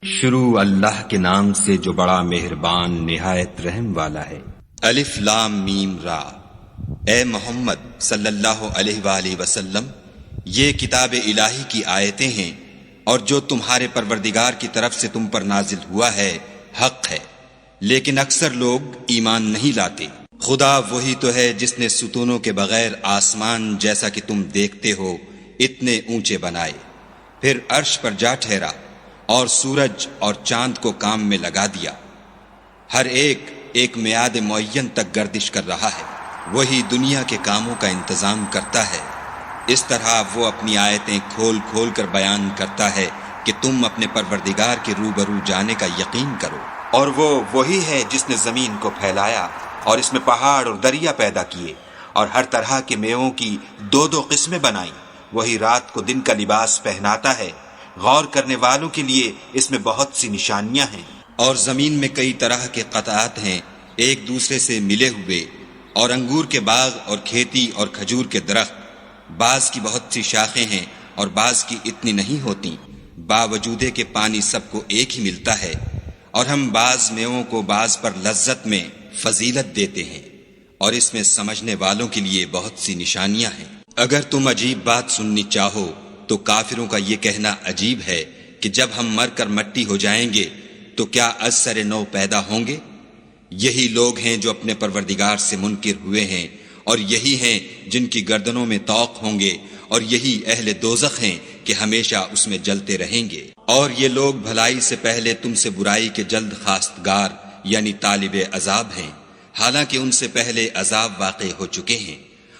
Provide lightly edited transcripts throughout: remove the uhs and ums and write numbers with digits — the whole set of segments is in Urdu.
شروع اللہ کے نام سے جو بڑا مہربان نہایت رحم والا ہے۔ الف لام میم را۔ اے محمد صلی اللہ علیہ وآلہ وسلم، یہ کتاب الہی کی آیتیں ہیں اور جو تمہارے پروردگار کی طرف سے تم پر نازل ہوا ہے حق ہے، لیکن اکثر لوگ ایمان نہیں لاتے۔ خدا وہی تو ہے جس نے ستونوں کے بغیر آسمان جیسا کہ تم دیکھتے ہو اتنے اونچے بنائے، پھر عرش پر جا ٹھہرا اور سورج اور چاند کو کام میں لگا دیا، ہر ایک میعاد معین تک گردش کر رہا ہے۔ وہی دنیا کے کاموں کا انتظام کرتا ہے، اس طرح وہ اپنی آیتیں کھول کھول کر بیان کرتا ہے کہ تم اپنے پروردگار کے روبرو جانے کا یقین کرو۔ اور وہ وہی ہے جس نے زمین کو پھیلایا اور اس میں پہاڑ اور دریا پیدا کیے اور ہر طرح کے میووں کی دو دو قسمیں بنائیں۔ وہی رات کو دن کا لباس پہناتا ہے، غور کرنے والوں کے لیے اس میں بہت سی نشانیاں ہیں۔ اور زمین میں کئی طرح کے قطعات ہیں ایک دوسرے سے ملے ہوئے، اور انگور کے باغ اور کھیتی اور کھجور کے درخت، بعض کی بہت سی شاخیں ہیں اور بعض کی اتنی نہیں ہوتی، باوجود کہ پانی سب کو ایک ہی ملتا ہے۔ اور ہم بعض میووں کو بعض پر لذت میں فضیلت دیتے ہیں، اور اس میں سمجھنے والوں کے لیے بہت سی نشانیاں ہیں۔ اگر تم عجیب بات سننی چاہو تو کافروں کا یہ کہنا عجیب ہے کہ جب ہم مر کر مٹی ہو جائیں گے تو کیا از سر نو پیدا ہوں گے؟ یہی لوگ ہیں جو اپنے پروردگار سے منکر ہوئے ہیں، اور یہی ہیں جن کی گردنوں میں طوق ہوں گے، اور یہی اہل دوزخ ہیں کہ ہمیشہ اس میں جلتے رہیں گے۔ اور یہ لوگ بھلائی سے پہلے تم سے برائی کے جلد خواستگار یعنی طالب عذاب ہیں، حالانکہ ان سے پہلے عذاب واقع ہو چکے ہیں۔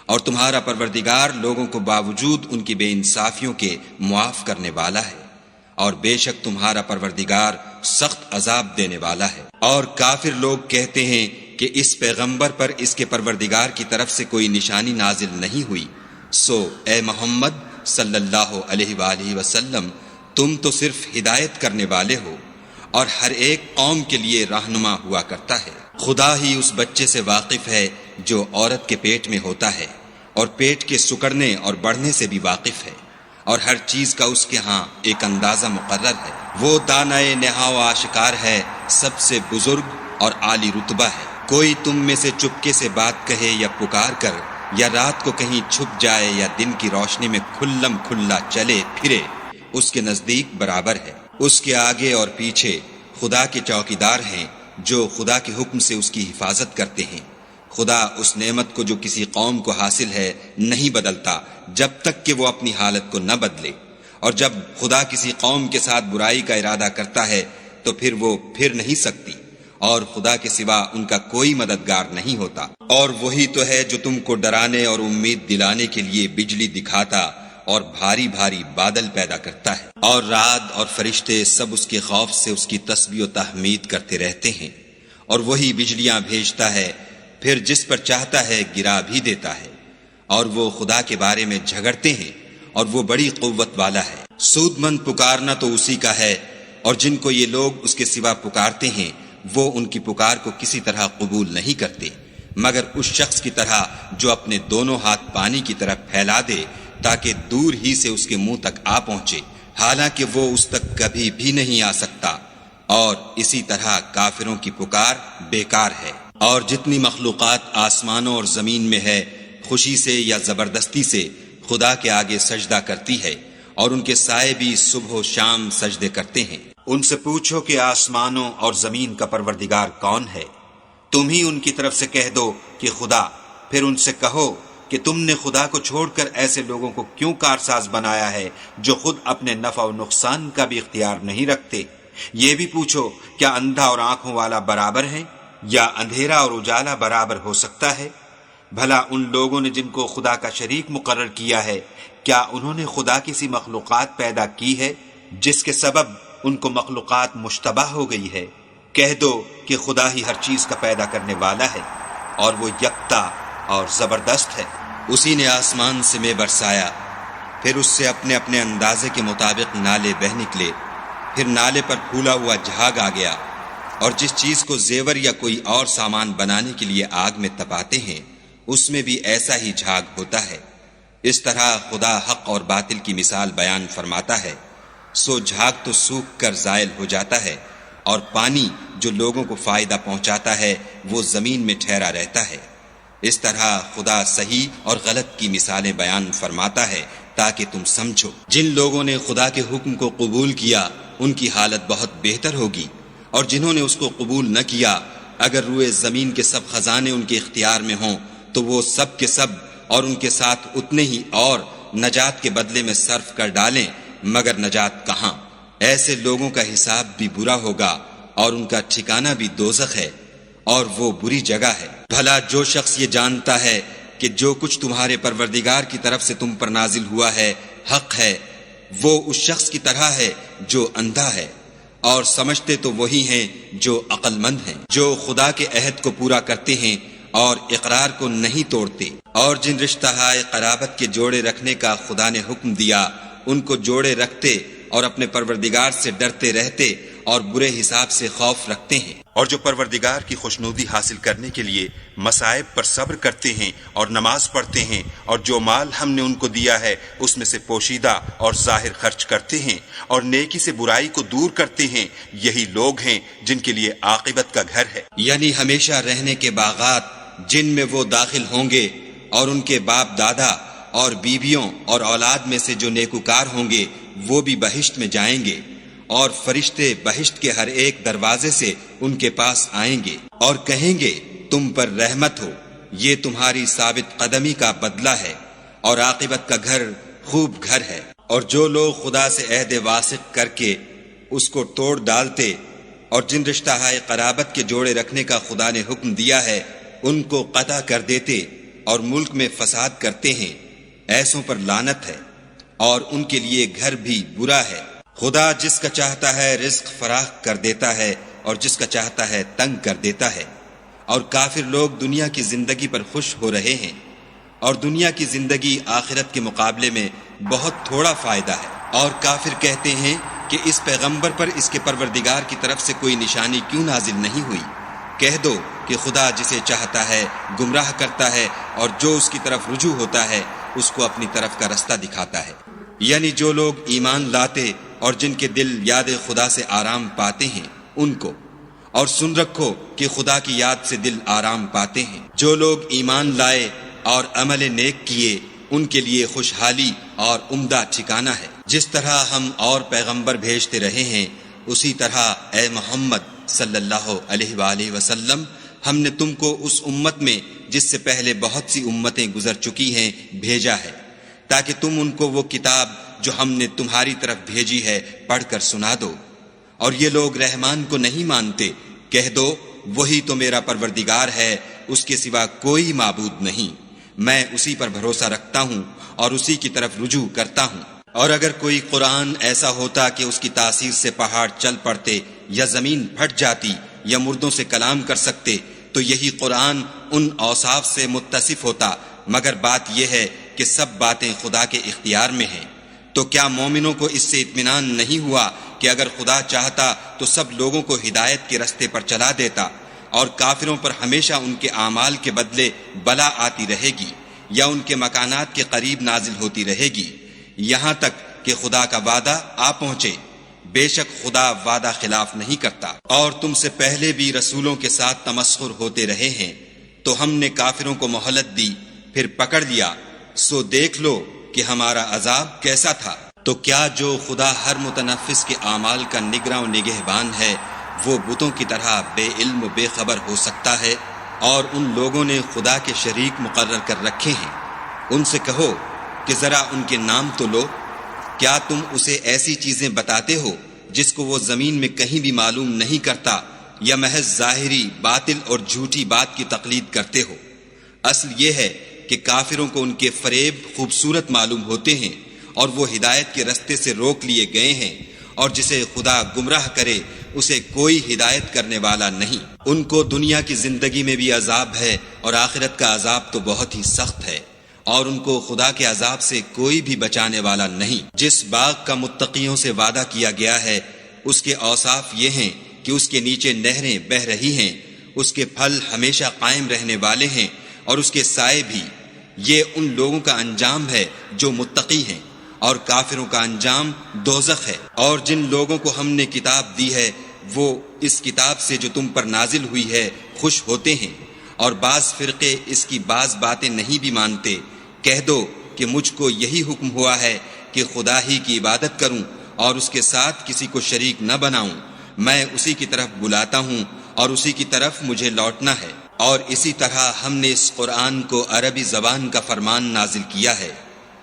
اور تمہارا پروردگار لوگوں کو باوجود ان کی بے انصافیوں کے معاف کرنے والا ہے، اور بے شک تمہارا پروردگار سخت عذاب دینے والا ہے۔ اور کافر لوگ کہتے ہیں کہ اس پیغمبر پر اس کے پروردگار کی طرف سے کوئی نشانی نازل نہیں ہوئی، سو اے محمد صلی اللہ علیہ وآلہ وسلم، تم تو صرف ہدایت کرنے والے ہو، اور ہر ایک قوم کے لیے رہنما ہوا کرتا ہے۔ خدا ہی اس بچے سے واقف ہے جو عورت کے پیٹ میں ہوتا ہے، اور پیٹ کے سکڑنے اور بڑھنے سے بھی واقف ہے، اور ہر چیز کا اس کے ہاں ایک اندازہ مقرر ہے۔ وہ دانائے نہا و آشکار ہے، سب سے بزرگ اور عالی رتبہ ہے۔ کوئی تم میں سے چپکے سے بات کہے یا پکار کر، یا رات کو کہیں چھپ جائے یا دن کی روشنی میں کھلم کھلا چلے پھرے، اس کے نزدیک برابر ہے۔ اس کے آگے اور پیچھے خدا کے چوکیدار ہیں جو خدا کے حکم سے اس کی حفاظت کرتے ہیں۔ خدا اس نعمت کو جو کسی قوم کو حاصل ہے نہیں بدلتا جب تک کہ وہ اپنی حالت کو نہ بدلے، اور جب خدا کسی قوم کے ساتھ برائی کا ارادہ کرتا ہے تو پھر وہ پھر نہیں سکتی، اور خدا کے سوا ان کا کوئی مددگار نہیں ہوتا۔ اور وہی تو ہے جو تم کو ڈرانے اور امید دلانے کے لیے بجلی دکھاتا اور بھاری بھاری بادل پیدا کرتا ہے، اور رعد اور فرشتے سب اس کے خوف سے اس کی تسبیح و تحمید کرتے رہتے ہیں۔ اور وہی بجلیاں بھیجتا ہے، پھر جس پر چاہتا ہے گرا بھی دیتا ہے، اور وہ خدا کے بارے میں جھگڑتے ہیں، اور وہ بڑی قوت والا ہے۔ سود مند پکارنا تو اسی کا ہے، اور جن کو یہ لوگ اس کے سوا پکارتے ہیں وہ ان کی پکار کو کسی طرح قبول نہیں کرتے، مگر اس شخص کی طرح جو اپنے دونوں ہاتھ پانی کی طرف پھیلا دے تاکہ دور ہی سے اس کے منہ تک آ پہنچے، حالانکہ وہ اس تک کبھی بھی نہیں آ سکتا۔ اور اسی طرح کافروں کی پکار بیکار ہے۔ اور جتنی مخلوقات آسمانوں اور زمین میں ہے، خوشی سے یا زبردستی سے خدا کے آگے سجدہ کرتی ہے، اور ان کے سائے بھی صبح و شام سجدے کرتے ہیں۔ ان سے پوچھو کہ آسمانوں اور زمین کا پروردگار کون ہے؟ تم ہی ان کی طرف سے کہہ دو کہ خدا۔ پھر ان سے کہو کہ تم نے خدا کو چھوڑ کر ایسے لوگوں کو کیوں کارساز بنایا ہے جو خود اپنے نفع و نقصان کا بھی اختیار نہیں رکھتے؟ یہ بھی پوچھو کیا اندھا اور آنکھوں والا برابر ہے، یا اندھیرا اور اجالا برابر ہو سکتا ہے؟ بھلا ان لوگوں نے جن کو خدا کا شریک مقرر کیا ہے، کیا انہوں نے خدا کی سی مخلوقات پیدا کی ہے جس کے سبب ان کو مخلوقات مشتبہ ہو گئی ہے؟ کہہ دو کہ خدا ہی ہر چیز کا پیدا کرنے والا ہے، اور وہ یکتا اور زبردست ہے۔ اسی نے آسمان سے میں برسایا، پھر اس سے اپنے اپنے اندازے کے مطابق نالے بہہ نکلے، پھر نالے پر پھولا ہوا جھاگ آ گیا۔ اور جس چیز کو زیور یا کوئی اور سامان بنانے کے لیے آگ میں تپاتے ہیں اس میں بھی ایسا ہی جھاگ ہوتا ہے۔ اس طرح خدا حق اور باطل کی مثال بیان فرماتا ہے۔ سو جھاگ تو سوکھ کر زائل ہو جاتا ہے، اور پانی جو لوگوں کو فائدہ پہنچاتا ہے وہ زمین میں ٹھہرا رہتا ہے۔ اس طرح خدا صحیح اور غلط کی مثالیں بیان فرماتا ہے تاکہ تم سمجھو۔ جن لوگوں نے خدا کے حکم کو قبول کیا ان کی حالت بہت بہتر ہوگی، اور جنہوں نے اس کو قبول نہ کیا، اگر روئے زمین کے سب خزانے ان کے اختیار میں ہوں تو وہ سب کے سب اور ان کے ساتھ اتنے ہی اور نجات کے بدلے میں صرف کر ڈالیں، مگر نجات کہاں؟ ایسے لوگوں کا حساب بھی برا ہوگا اور ان کا ٹھکانہ بھی دوزخ ہے، اور وہ بری جگہ ہے۔ بھلا جو شخص یہ جانتا ہے کہ جو کچھ تمہارے پروردگار کی طرف سے تم پر نازل ہوا ہے حق ہے، وہ اس شخص کی طرح ہے جو اندھا ہے، اور سمجھتے تو وہی ہیں جو عقل مند ہیں، جو خدا کے عہد کو پورا کرتے ہیں اور اقرار کو نہیں توڑتے، اور جن رشتہ قرابت کے جوڑے رکھنے کا خدا نے حکم دیا ان کو جوڑے رکھتے اور اپنے پروردگار سے ڈرتے رہتے اور برے حساب سے خوف رکھتے ہیں، اور جو پروردگار کی خوشنودی حاصل کرنے کے لیے مصائب پر صبر کرتے ہیں اور نماز پڑھتے ہیں، اور جو مال ہم نے ان کو دیا ہے اس میں سے پوشیدہ اور ظاہر خرچ کرتے ہیں اور نیکی سے برائی کو دور کرتے ہیں، یہی لوگ ہیں جن کے لیے عاقبت کا گھر ہے۔ یعنی ہمیشہ رہنے کے باغات جن میں وہ داخل ہوں گے، اور ان کے باپ دادا اور بیویوں اور اولاد میں سے جو نیکوکار ہوں گے وہ بھی بہشت میں جائیں گے، اور فرشتے بہشت کے ہر ایک دروازے سے ان کے پاس آئیں گے اور کہیں گے تم پر رحمت ہو، یہ تمہاری ثابت قدمی کا بدلہ ہے، اور عاقبت کا گھر خوب گھر ہے۔ اور جو لوگ خدا سے عہد واثق کر کے اس کو توڑ ڈالتے اور جن رشتہ قرابت کے جوڑے رکھنے کا خدا نے حکم دیا ہے ان کو قطع کر دیتے اور ملک میں فساد کرتے ہیں، ایسوں پر لعنت ہے، اور ان کے لیے گھر بھی برا ہے۔ خدا جس کا چاہتا ہے رزق فراخ کر دیتا ہے اور جس کا چاہتا ہے تنگ کر دیتا ہے، اور کافر لوگ دنیا کی زندگی پر خوش ہو رہے ہیں، اور دنیا کی زندگی آخرت کے مقابلے میں بہت تھوڑا فائدہ ہے۔ اور کافر کہتے ہیں کہ اس پیغمبر پر اس کے پروردگار کی طرف سے کوئی نشانی کیوں نازل نہیں ہوئی؟ کہہ دو کہ خدا جسے چاہتا ہے گمراہ کرتا ہے، اور جو اس کی طرف رجوع ہوتا ہے اس کو اپنی طرف کا رستہ دکھاتا ہے۔ یعنی جو لوگ ایمان لاتے اور جن کے دل یاد خدا سے آرام پاتے ہیں ان کو، اور سن رکھو کہ خدا کی یاد سے دل آرام پاتے ہیں۔ جو لوگ ایمان لائے اور عمل نیک کیے ان کے لیے خوشحالی اور عمدہ ٹھکانہ ہے۔ جس طرح ہم اور پیغمبر بھیجتے رہے ہیں اسی طرح اے محمد صلی اللہ علیہ وآلہ وسلم ہم نے تم کو اس امت میں جس سے پہلے بہت سی امتیں گزر چکی ہیں بھیجا ہے، تاکہ تم ان کو وہ کتاب جو ہم نے تمہاری طرف بھیجی ہے پڑھ کر سنا دو۔ اور یہ لوگ رحمان کو نہیں مانتے، کہہ دو وہی تو میرا پروردگار ہے، اس کے سوا کوئی معبود نہیں، میں اسی پر بھروسہ رکھتا ہوں اور اسی کی طرف رجوع کرتا ہوں۔ اور اگر کوئی قرآن ایسا ہوتا کہ اس کی تاثیر سے پہاڑ چل پڑتے یا زمین پھٹ جاتی یا مردوں سے کلام کر سکتے تو یہی قرآن ان اوصاف سے متصف ہوتا، مگر بات یہ ہے کہ سب باتیں خدا کے اختیار میں ہیں۔ تو کیا مومنوں کو اس سے اطمینان نہیں ہوا کہ اگر خدا چاہتا تو سب لوگوں کو ہدایت کے رستے پر چلا دیتا، اور کافروں پر ہمیشہ ان کے اعمال کے بدلے بلا آتی رہے گی یا ان کے مکانات کے قریب نازل ہوتی رہے گی، یہاں تک کہ خدا کا وعدہ آ پہنچے۔ بے شک خدا وعدہ خلاف نہیں کرتا۔ اور تم سے پہلے بھی رسولوں کے ساتھ تمسخر ہوتے رہے ہیں، تو ہم نے کافروں کو مہلت دی پھر پکڑ لیا، سو دیکھ لو کہ ہمارا عذاب کیسا تھا۔ تو کیا جو خدا ہر متنفس کے اعمال کا نگراں و نگہبان ہے وہ بتوں کی طرح بے علم و بے خبر ہو سکتا ہے؟ اور ان لوگوں نے خدا کے شریک مقرر کر رکھے ہیں، ان سے کہو کہ ذرا ان کے نام تو لو۔ کیا تم اسے ایسی چیزیں بتاتے ہو جس کو وہ زمین میں کہیں بھی معلوم نہیں کرتا، یا محض ظاہری باطل اور جھوٹی بات کی تقلید کرتے ہو؟ اصل یہ ہے کہ کافروں کو ان کے فریب خوبصورت معلوم ہوتے ہیں اور وہ ہدایت کے رستے سے روک لیے گئے ہیں، اور جسے خدا گمراہ کرے اسے کوئی ہدایت کرنے والا نہیں۔ ان کو دنیا کی زندگی میں بھی عذاب ہے اور آخرت کا عذاب تو بہت ہی سخت ہے، اور ان کو خدا کے عذاب سے کوئی بھی بچانے والا نہیں۔ جس باغ کا متقیوں سے وعدہ کیا گیا ہے اس کے اوصاف یہ ہیں کہ اس کے نیچے نہریں بہہ رہی ہیں، اس کے پھل ہمیشہ قائم رہنے والے ہیں اور اس کے سائے بھی۔ یہ ان لوگوں کا انجام ہے جو متقی ہیں، اور کافروں کا انجام دوزخ ہے۔ اور جن لوگوں کو ہم نے کتاب دی ہے وہ اس کتاب سے جو تم پر نازل ہوئی ہے خوش ہوتے ہیں، اور بعض فرقے اس کی بعض باتیں نہیں بھی مانتے۔ کہہ دو کہ مجھ کو یہی حکم ہوا ہے کہ خدا ہی کی عبادت کروں اور اس کے ساتھ کسی کو شریک نہ بناؤں۔ میں اسی کی طرف بلاتا ہوں اور اسی کی طرف مجھے لوٹنا ہے۔ اور اسی طرح ہم نے اس قرآن کو عربی زبان کا فرمان نازل کیا ہے،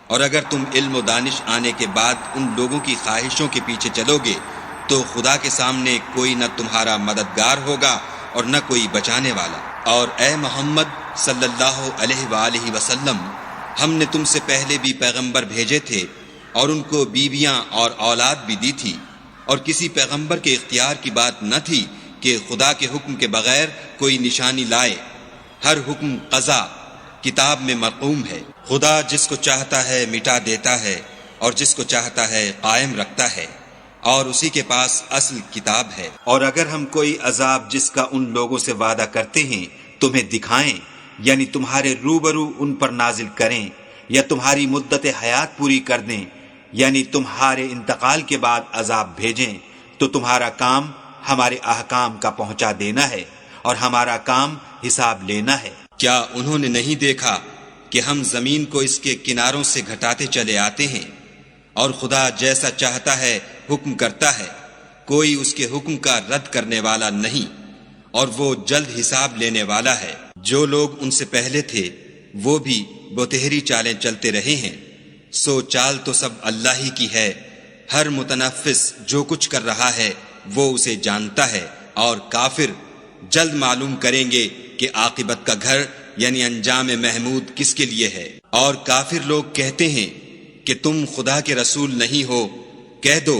اور اگر تم علم و دانش آنے کے بعد ان لوگوں کی خواہشوں کے پیچھے چلو گے تو خدا کے سامنے کوئی نہ تمہارا مددگار ہوگا اور نہ کوئی بچانے والا۔ اور اے محمد صلی اللہ علیہ وآلہ وسلم، ہم نے تم سے پہلے بھی پیغمبر بھیجے تھے اور ان کو بیویاں اور اولاد بھی دی تھی، اور کسی پیغمبر کے اختیار کی بات نہ تھی کہ خدا کے حکم کے بغیر کوئی نشانی لائے۔ ہر حکم قضا کتاب میں مرقوم ہے۔ خدا جس کو چاہتا ہے مٹا دیتا ہے اور جس کو چاہتا ہے قائم رکھتا ہے، اور اسی کے پاس اصل کتاب ہے۔ اور اگر ہم کوئی عذاب جس کا ان لوگوں سے وعدہ کرتے ہیں تمہیں دکھائیں، یعنی تمہارے روبرو ان پر نازل کریں، یا تمہاری مدت حیات پوری کر دیں، یعنی تمہارے انتقال کے بعد عذاب بھیجیں، تو تمہارا کام ہمارے احکام کا پہنچا دینا ہے اور ہمارا کام حساب لینا ہے۔ کیا انہوں نے نہیں دیکھا کہ ہم زمین کو اس کے کناروں سے گھٹاتے چلے آتے ہیں، اور خدا جیسا چاہتا ہے حکم کرتا ہے، کوئی اس کے حکم کا رد کرنے والا نہیں، اور وہ جلد حساب لینے والا ہے۔ جو لوگ ان سے پہلے تھے وہ بھی بتہری چالیں چلتے رہے ہیں، سو چال تو سب اللہ ہی کی ہے۔ ہر متنفس جو کچھ کر رہا ہے وہ اسے جانتا ہے، اور کافر جلد معلوم کریں گے کہ عاقبت کا گھر یعنی انجام محمود کس کے لیے ہے۔ اور کافر لوگ کہتے ہیں کہ تم خدا کے رسول نہیں ہو۔ کہہ دو